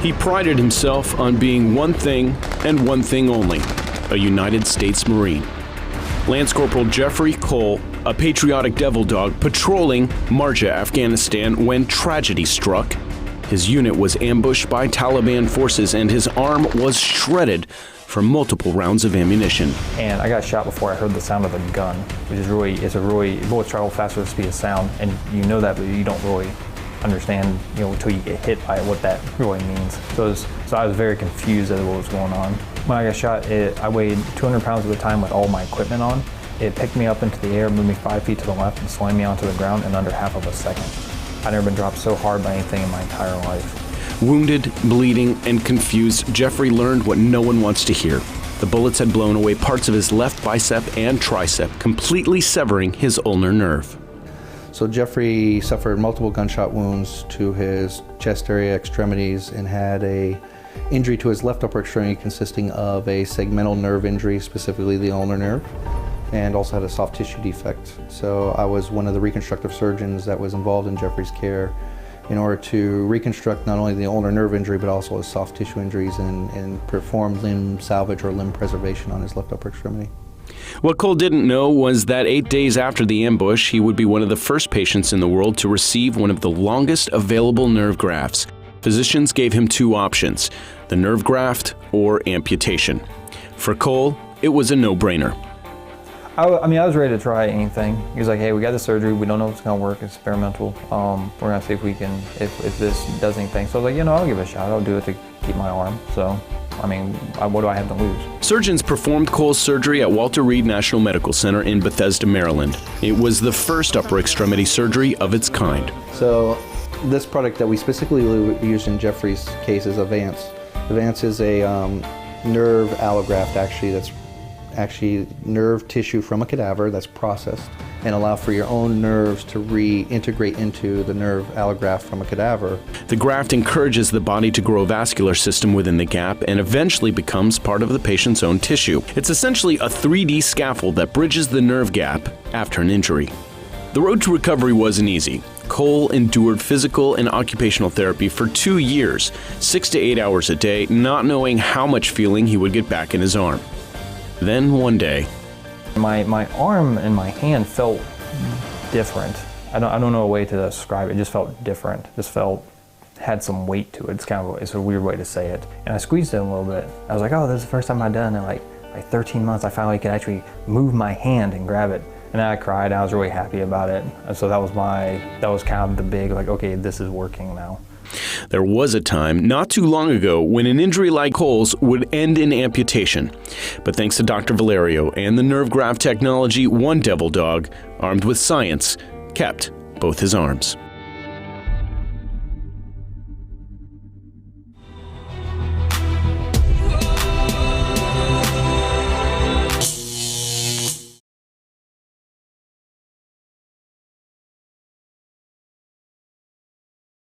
He prided himself on being one thing and one thing only, a United States Marine. Lance Corporal Jeffrey Cole, a patriotic devil dog patrolling Marja, Afghanistan, when tragedy struck. His unit was ambushed by Taliban forces and his arm was shredded from multiple rounds of ammunition. And I got shot before I heard the sound of a gun, which is bullets travel faster than the speed of sound, and you know that, but you don't really understand, until you get hit by what that really means. So I was very confused as to what was going on. When I got shot, I weighed 200 pounds at the time with all my equipment on. It picked me up into the air, moved me 5 feet to the left, and slammed me onto the ground in under half of a second. I'd never been dropped so hard by anything in my entire life. Wounded, bleeding, and confused, Jeffrey learned what no one wants to hear. The bullets had blown away parts of his left bicep and tricep, completely severing his ulnar nerve. So Jeffrey suffered multiple gunshot wounds to his chest area, extremities, and had an injury to his left upper extremity consisting of a segmental nerve injury, specifically the ulnar nerve, and also had a soft tissue defect. So I was one of the reconstructive surgeons that was involved in Jeffrey's care in order to reconstruct not only the ulnar nerve injury, but also his soft tissue injuries and perform limb salvage or limb preservation on his left upper extremity. What Cole didn't know was that 8 days after the ambush, he would be one of the first patients in the world to receive one of the longest available nerve grafts. Physicians gave him two options, the nerve graft or amputation. For Cole, it was a no-brainer. I was ready to try anything. He was like, hey, we got the surgery, we don't know if it's gonna work, it's experimental. We're gonna see if we can, if this does anything. So I was like, I'll give it a shot, I'll do it to keep my arm. So, what do I have to lose? Surgeons performed Cole's surgery at Walter Reed National Medical Center in Bethesda, Maryland. It was the first upper extremity surgery of its kind. So this product that we specifically used in Jeffrey's case is Avance. Avance is a nerve allograft that's actually nerve tissue from a cadaver that's processed and allow for your own nerves to reintegrate into the nerve allograft from a cadaver. The graft encourages the body to grow a vascular system within the gap and eventually becomes part of the patient's own tissue. It's essentially a 3D scaffold that bridges the nerve gap after an injury. The road to recovery wasn't easy. Cole endured physical and occupational therapy for 2 years, 6 to 8 hours a day, not knowing how much feeling he would get back in his arm. Then one day, my arm and my hand felt different. I don't know a way to describe it. It just felt different. Had some weight to it. It's a weird way to say it. And I squeezed it a little bit. I was like, oh, this is the first time I've done it in like 13 months. I finally could actually move my hand and grab it. And I cried. I was really happy about it. And so that was kind of the big, okay, this is working now. There was a time not too long ago when an injury like Cole's would end in amputation. But thanks to Dr. Valerio and the nerve graft technology, one devil dog, armed with science, kept both his arms.